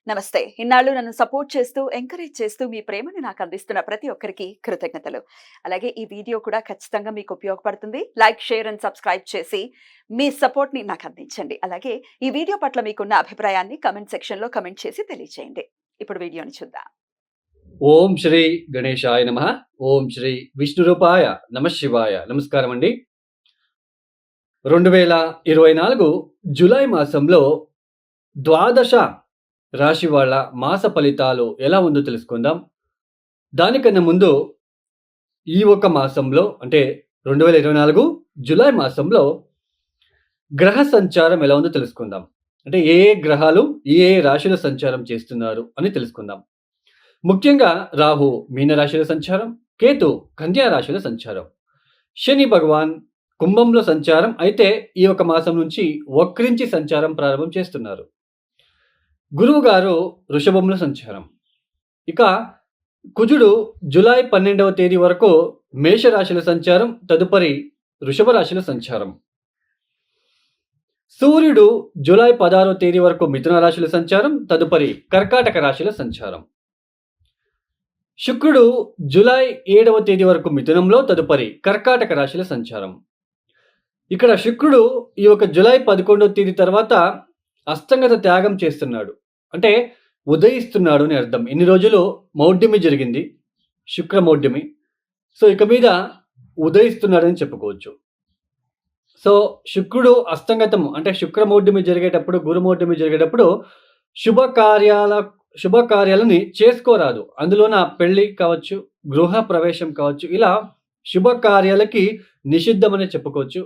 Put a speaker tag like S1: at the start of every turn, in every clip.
S1: నమస్తే. ఇన్నాళ్ళు నన్ను సపోర్ట్ చేస్తూ, ఎంకరేజ్ చేస్తూ మీ ప్రేమని నాకు అందిస్తున్న ప్రతి ఒక్కరికి కృతజ్ఞతలు. అలాగే ఈ వీడియో కూడా ఖచ్చితంగా మీకు ఉపయోగపడుతుంది. లైక్, షేర్ అండ్ సబ్స్క్రైబ్ చేసి మీ సపోర్ట్‌ని నాకు అందించండి. అలాగే ఈ వీడియో పట్ల మీకున్న అభిప్రాయాన్ని కామెంట్ సెక్షన్‌లో కామెంట్ చేసి తెలియజేయండి. ఇప్పుడు వీడియోని చూద్దాం.
S2: ఓం శ్రీ గణేశాయ నమః. ఓం శ్రీ విష్ణురూపాయ నమః శివాయ. నమస్కారం అండి. 2024 జూలై మాసంలో ద్వాదశ రాశి వాళ్ళ మాస ఫలితాలు ఎలా ఉందో తెలుసుకుందాం. దానికన్నా ముందు ఈ ఒక మాసంలో అంటే 2024 జూలై మాసంలో గ్రహ సంచారం ఎలా ఉందో తెలుసుకుందాం. అంటే ఏ గ్రహాలు ఏ రాశిలో సంచారం చేస్తున్నారు అని తెలుసుకుందాం. ముఖ్యంగా రాహు మీనరాశిలో సంచారం, కేతు కన్యా రాశిలో సంచారం, శని భగవాన్ కుంభంలో సంచారం అయితే ఈ ఒక మాసం నుంచి వక్రించి సంచారం ప్రారంభం చేస్తున్నారు. గురువు గారు వృషభంలో సంచారం. ఇక కుజుడు జూలై 12వ తేదీ వరకు మేషరాశిలో సంచారం, తదుపరి వృషభ రాశిలో సంచారం. సూర్యుడు జూలై 16వ తేదీ వరకు మిథున రాశిలో సంచారం, తదుపరి కర్కాటక రాశిలో సంచారం. శుక్రుడు జూలై 7వ తేదీ వరకు మిథునంలో, తదుపరి కర్కాటక రాశిలో సంచారం. ఇక్కడ శుక్రుడు ఈ యొక్క జూలై 11వ తేదీ తర్వాత అస్తంగత త్యాగం చేస్తున్నాడు. అంటే ఉదయిస్తున్నాడు అని అర్థం. ఇన్ని రోజులు మౌఢ్యమి జరిగింది, శుక్ర మౌఢ్యమి. సో ఇక మీద ఉదయిస్తున్నాడని చెప్పుకోవచ్చు. సో శుక్రుడు అస్తంగతం అంటే శుక్రమౌఢ్యమి జరిగేటప్పుడు, గురుమౌఢ్యమి జరిగేటప్పుడు శుభకార్యాలని చేసుకోరాదు. అందులోన పెళ్లి కావచ్చు, గృహ ప్రవేశం కావచ్చు, ఇలా శుభకార్యాలకి నిషిద్ధమనే చెప్పుకోవచ్చు.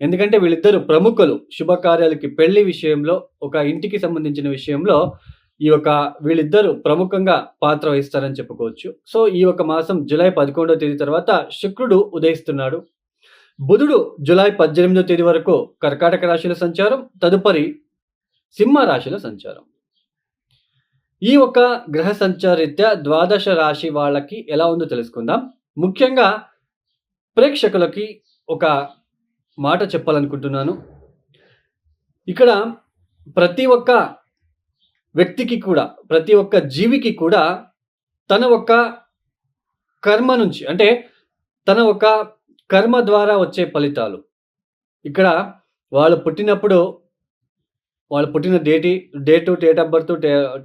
S2: ఎందుకంటే వీళ్ళిద్దరు ప్రముఖులు శుభకార్యాలకి, పెళ్లి విషయంలో, ఒక ఇంటికి సంబంధించిన విషయంలో వీళ్ళిద్దరూ ప్రముఖంగా పాత్ర వహిస్తారని చెప్పుకోవచ్చు. సో ఈ ఒక మాసం జూలై 11వ తేదీ తర్వాత శుక్రుడు ఉదయిస్తున్నాడు. బుధుడు జూలై 18వ తేదీ వరకు కర్కాటక రాశిలో సంచారం, తదుపరి సింహ రాశిలో సంచారం. ఈ ఒక గ్రహ సంచారరీత్యా ద్వాదశ రాశి వాళ్ళకి ఎలా ఉందో తెలుసుకుందాం. ముఖ్యంగా ప్రేక్షకులకి ఒక మాట చెప్పాలనుకుంటున్నాను. ఇక్కడ ప్రతి ఒక్క వ్యక్తికి కూడా, ప్రతి ఒక్క జీవికి కూడా తన ఒక్క కర్మ నుంచి, అంటే తన ఒక కర్మ ద్వారా వచ్చే ఫలితాలు. ఇక్కడ వాళ్ళు పుట్టినప్పుడు వాళ్ళు పుట్టిన డేట్ ఆఫ్ బర్త్,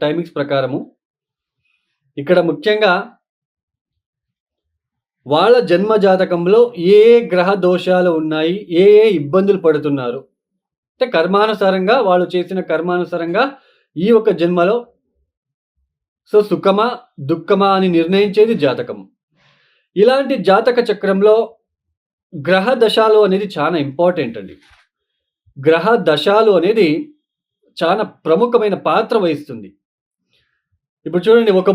S2: టైమింగ్స్ ప్రకారము ఇక్కడ ముఖ్యంగా వాళ్ళ జన్మ జాతకంలో ఏ గ్రహ దోషాలు ఉన్నాయి, ఏ ఇబ్బందులు పడుతున్నారు, అంటే కర్మానుసారంగా వాళ్ళు చేసిన కర్మానుసారంగా ఈ ఒక జన్మలో సో సుఖమా దుఃఖమా అని నిర్ణయించేది జాతకం. ఇలాంటి జాతక చక్రంలో గ్రహ దశాలు అనేది చాలా ఇంపార్టెంట్ అండి. గ్రహ దశాలు అనేది చాలా ప్రముఖమైన పాత్ర వహిస్తుంది. ఇప్పుడు చూడండి, ఒక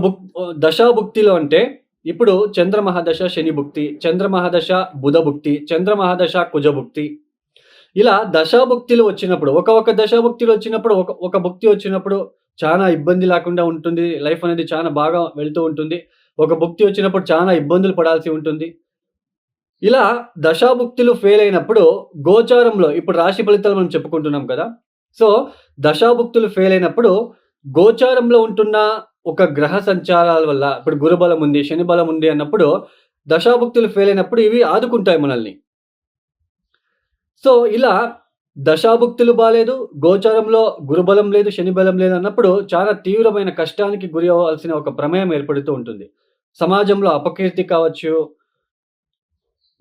S2: దశాభుక్తిలో అంటే ఇప్పుడు చంద్రమహాదశ శని భుక్తి, చంద్రమహాదశ బుధ భుక్తి, చంద్రమహాదశ కుజ భుక్తి, ఇలా దశాభుక్తులు వచ్చినప్పుడు, ఒక దశాభుక్తులు వచ్చినప్పుడు, ఒక భుక్తి వచ్చినప్పుడు చాలా ఇబ్బంది లేకుండా ఉంటుంది. లైఫ్ అనేది చాలా బాగా వెళ్తూ ఉంటుంది. ఒక భుక్తి వచ్చినప్పుడు చాలా ఇబ్బందులు పడాల్సి ఉంటుంది. ఇలా దశాభుక్తులు ఫెయిల్ అయినప్పుడు గోచారంలో, ఇప్పుడు రాశి ఫలితాలు మనం చెప్పుకుంటున్నాం కదా. సో దశాభుక్తులు ఫెయిల్ అయినప్పుడు గోచారంలో ఉంటున్న ఒక గ్రహ సంచారాల వల్ల, ఇప్పుడు గురుబలం ఉంది, శని బలం ఉంది అన్నప్పుడు దశాభుక్తులు ఫెయిల్ అయినప్పుడు ఇవి ఆదుకుంటాయి మనల్ని. సో ఇలా దశాభుక్తులు బాలేదు, గోచారంలో గురుబలం లేదు, శని బలం లేదు అన్నప్పుడు చాలా తీవ్రమైన కష్టానికి గురి అవ్వాల్సిన ఒక ప్రమేయం ఏర్పడుతూ ఉంటుంది. సమాజంలో అపకీర్తి కావచ్చు,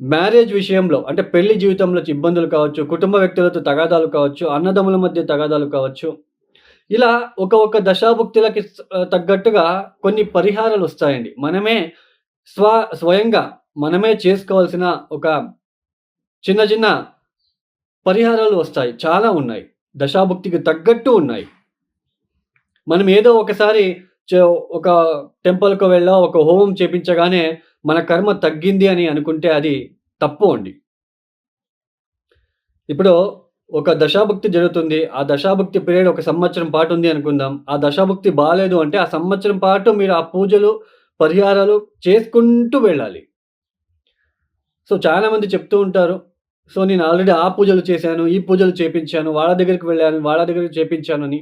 S2: మ్యారేజ్ విషయంలో అంటే పెళ్లి జీవితంలో ఇబ్బందులు కావచ్చు, కుటుంబ వ్యక్తులతో తగాదాలు కావచ్చు, అన్నదమ్ముల మధ్య తగాదాలు కావచ్చు, ఇలా ఒక దశాభుక్తులకి తగ్గట్టుగా కొన్ని పరిహారాలు వస్తాయండి. మనమే స్వయంగా మనమే చేసుకోవాల్సిన ఒక చిన్న పరిహారాలు వస్తాయి. చాలా ఉన్నాయి, దశాభుక్తికి తగ్గట్టు ఉన్నాయి. మనం ఏదో ఒకసారి ఒక టెంపుల్‌కి వెళ్ళో, ఒక హోమం చేపించగానే మన కర్మ తగ్గింది అని అనుకుంటే అది తప్పు అండి. ఇప్పుడు ఒక దశాభుక్తి జరుగుతుంది. ఆ దశాభుక్తి పీరియడ్ ఒక సంవత్సరం పాటు ఉంది అనుకుందాం. ఆ దశాభుక్తి బాలేదు అంటే ఆ సంవత్సరం పాటు మీరు ఆ పూజలు, పరిహారాలు చేసుకుంటూ వెళ్ళాలి. సో చాలామంది చెప్తూ ఉంటారు, సో నేను ఆల్రెడీ ఆ పూజలు చేశాను, ఈ పూజలు చేపించాను, వాళ్ళ దగ్గరికి వెళ్ళాను, వాళ్ళ దగ్గరికి చేపించానని.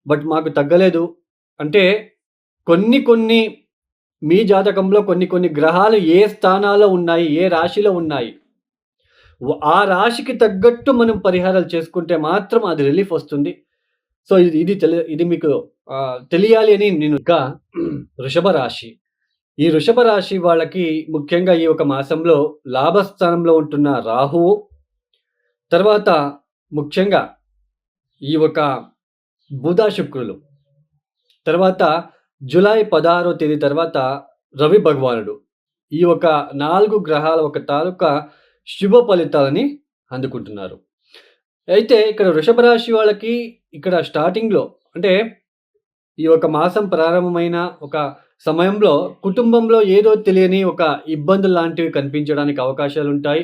S2: బట్ మాకు తగ్గలేదు. అంటే కొన్ని మీ జాతకంలో కొన్ని గ్రహాలు ఏ స్థానాల్లో ఉన్నాయి, ఏ రాశిలో ఉన్నాయి. ఆ రాశికి తగ్గట్టు మనం పరిహారాలు చేసుకుంటే మాత్రం అది రిలీఫ్ వస్తుంది. సో, ఇది మీకు తెలియాలి అని నేను ఇంకా వృషభ రాశి. ఈ వృషభ రాశి వాళ్ళకి ముఖ్యంగా ఈ ఒక మాసంలో లాభస్థానంలో ఉంటున్న రాహువు, తర్వాత ముఖ్యంగా ఈ ఒక బుధ, శుక్రులు, తర్వాత జులై 16వ తేదీ తర్వాత రవి భగవానుడు. ఈ ఒక 4 గ్రహాల ఒక తాలూకా శుభ ఫలితాలని అందుకుంటున్నారు. అయితే ఇక్కడ వృషభ రాశి వాళ్ళకి ఇక్కడ స్టార్టింగ్‌లో అంటే ఈ ఒక మాసం ప్రారంభమైన ఒక సమయంలో కుటుంబంలో ఏదో తెలియని ఒక ఇబ్బందులు లాంటివి కనిపించడానికి అవకాశాలుంటాయి.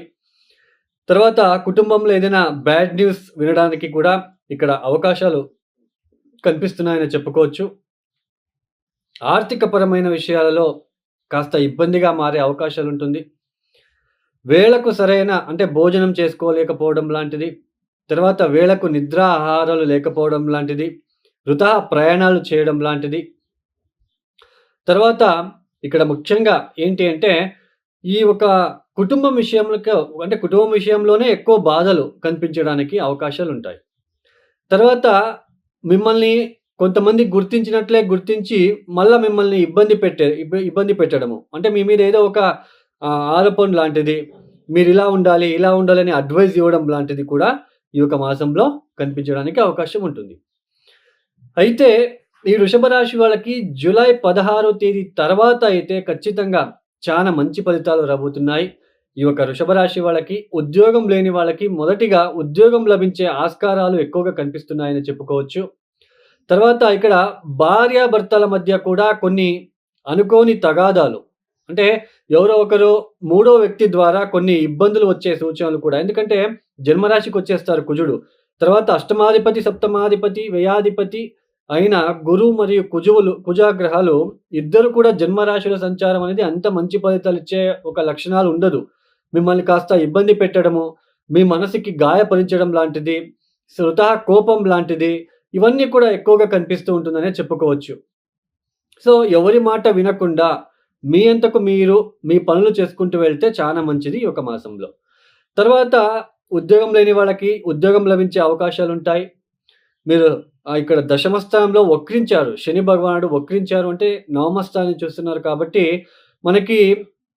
S2: తర్వాత కుటుంబంలో ఏదైనా బ్యాడ్ న్యూస్ వినడానికి కూడా ఇక్కడ అవకాశాలు కనిపిస్తున్నాయని చెప్పుకోవచ్చు. ఆర్థికపరమైన విషయాలలో కాస్త ఇబ్బందిగా మారే అవకాశాలుంటుంది. వేళకు సరైన అంటే భోజనం చేసుకోలేకపోవడం లాంటిది, తర్వాత వేళకు నిద్ర, ఆహారాలు లేకపోవడం లాంటిది, వృథా ప్రయాణాలు చేయడం లాంటిది. తర్వాత ఇక్కడ ముఖ్యంగా ఏంటి అంటే, ఈ ఒక కుటుంబం విషయంలోనే ఎక్కువ బాధలు కనిపించడానికి అవకాశాలుంటాయి. తర్వాత మిమ్మల్ని కొంతమంది గుర్తించినట్లే గుర్తించి మళ్ళా మిమ్మల్ని ఇబ్బంది పెట్టడము. అంటే మీ మీద ఏదో ఒక ఆరోపణ లాంటిది, మీరిలా ఉండాలి, ఇలా ఉండాలని అడ్వైస్ ఇవ్వడం లాంటిది కూడా ఈ యొక్క మాసంలో కనిపించడానికి అవకాశం ఉంటుంది. అయితే ఈ వృషభ రాశి వాళ్ళకి జూలై 16వ తేదీ తర్వాత అయితే ఖచ్చితంగా చాలా మంచి ఫలితాలు రాబోతున్నాయి. ఈ యొక్క వృషభ రాశి వాళ్ళకి, ఉద్యోగం లేని వాళ్ళకి మొదటిగా ఉద్యోగం లభించే ఆస్కారాలు ఎక్కువగా కనిపిస్తున్నాయని చెప్పుకోవచ్చు. తర్వాత ఇక్కడ భార్యాభర్తల మధ్య కూడా కొన్ని అనుకోని తగాదాలు అంటే ఎవరో ఒకరు మూడో వ్యక్తి ద్వారా కొన్ని ఇబ్బందులు వచ్చే సూచనలు కూడా. ఎందుకంటే జన్మరాశికి వచ్చేస్తారు కుజుడు. తర్వాత అష్టమాధిపతి, సప్తమాధిపతి, వ్యయాధిపతి అయిన గురువు మరియు కుజగ్రహాలు ఇద్దరు కూడా జన్మరాశిలో సంచారం అనేది అంత మంచి ఫలితాలు ఇచ్చే ఒక లక్షణాలు ఉండదు. మిమ్మల్ని కాస్త ఇబ్బంది పెట్టడము, మీ మనసుకి గాయపరించడం లాంటిది, స్వతహా కోపం లాంటిది, ఇవన్నీ కూడా ఎక్కువగా కనిపిస్తూ ఉంటుందనే చెప్పుకోవచ్చు. సో, ఎవరి మాట వినకుండా మీ అంతకు మీరు మీ పనులు చేసుకుంటూ వెళ్తే చాలా మంచిది ఈ యొక్క మాసంలో. తర్వాత ఉద్యోగం లేని వాళ్ళకి ఉద్యోగం లభించే అవకాశాలుంటాయి. మీరు ఇక్కడ దశమ స్థానంలో వక్రించారు. శని భగవానుడు వక్రించారు అంటే నవమ స్థానాన్ని చూస్తున్నారు కాబట్టి, మనకి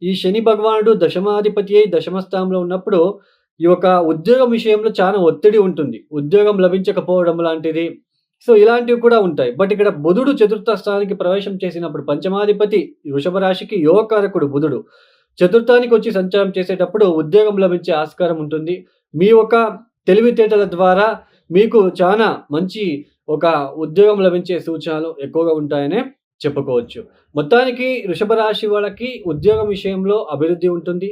S2: ఈ శని భగవానుడు దశమాధిపతి అయి దశమ స్థానంలో ఉన్నప్పుడు, ఈ యొక్క ఉద్యోగం విషయంలో చాలా ఒత్తిడి ఉంటుంది. ఉద్యోగం లభించకపోవడం లాంటిది. సో, ఇలాంటివి కూడా ఉంటాయి. బట్ ఇక్కడ బుధుడు చతుర్థ స్థానానికి ప్రవేశం చేసినప్పుడు పంచమాధిపతి వృషభ రాశికి యోగకారకుడు బుధుడు. చతుర్థానికి వచ్చి సంచారం చేసేటప్పుడు ఉద్యోగం లభించే ఆస్కారం ఉంటుంది. మీ యొక్క తెలివితేటల ద్వారా మీకు చాలా మంచి ఒక ఉద్యోగం లభించే సూచనలు ఎక్కువగా ఉంటాయనే చెప్పుకోవచ్చు. మొత్తానికి వృషభ రాశి వాళ్ళకి ఉద్యోగం విషయంలో అభివృద్ధి ఉంటుంది.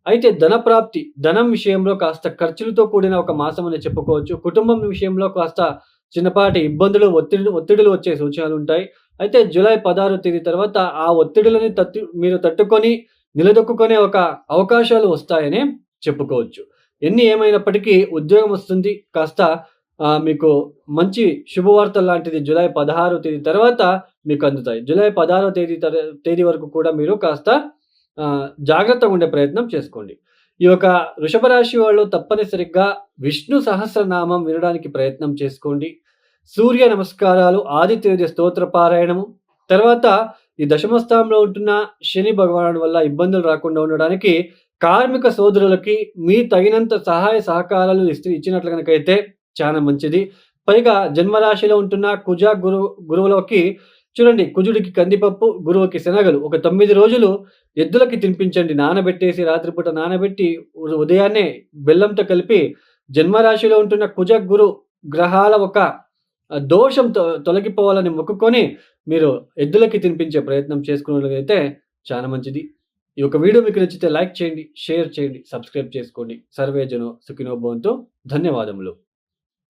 S2: అయితే ధనం విషయంలో కాస్త ఖర్చులతో కూడిన ఒక మాసం అని చెప్పుకోవచ్చు. కుటుంబం విషయంలో కాస్త చిన్నపాటి ఇబ్బందులు, ఒత్తిడులు వచ్చే సూచనలుంటాయి. అయితే జూలై 16వ తేదీ తర్వాత ఆ ఒత్తిడులని మీరు తట్టుకొని నిలదొక్కుకునే ఒక అవకాశాలు వస్తాయనే చెప్పుకోవచ్చు. ఎన్ని ఏమైనప్పటికీ ఉద్యోగం వస్తుంది. కాస్త మీకు మంచి శుభవార్తలు లాంటిది జూలై 16వ తేదీ తర్వాత మీకు అందుతాయి. జూలై 16వ తేదీ వరకు కూడా మీరు కాస్త జాగ్రత్తగా ఉండే ప్రయత్నం చేసుకోండి. ఈ యొక్క వృషభ రాశి వాళ్ళు తప్పనిసరిగా విష్ణు సహస్రనామం వినడానికి ప్రయత్నం చేసుకోండి. సూర్య నమస్కారాలు, ఆదిత్య స్తోత్ర పారాయణము, తర్వాత ఈ దశమ స్థానంలో ఉంటున్న శని భగవానుడి వల్ల ఇబ్బందులు రాకుండా ఉండడానికి కార్మిక సోదరులకి మీ తగినంత సహాయ సహకారాలు ఇచ్చినట్లు గనకైతే చాలా మంచిది. పైగా జన్మరాశిలో ఉంటున్న గురువులకి చూడండి, కుజుడికి కందిపప్పు, గురువుకి శనగలు ఒక 9 రోజులు ఎద్దులకి తినిపించండి. నానబెట్టేసి రాత్రిపూట నానబెట్టి ఉదయాన్నే బెల్లంతో కలిపి జన్మరాశిలో ఉంటున్న గురు గ్రహాల ఒక దోషం తొలగిపోవాలని మొక్కుకొని మీరు ఎద్దులకి తినిపించే ప్రయత్నం చేసుకున్నట్లయితే చాలా మంచిది. ఈ యొక్క వీడియో మీకు నచ్చితే లైక్ చేయండి, షేర్ చేయండి, సబ్స్క్రైబ్ చేసుకోండి. సర్వే జనో సుఖినో భవంతు. ధన్యవాదములు.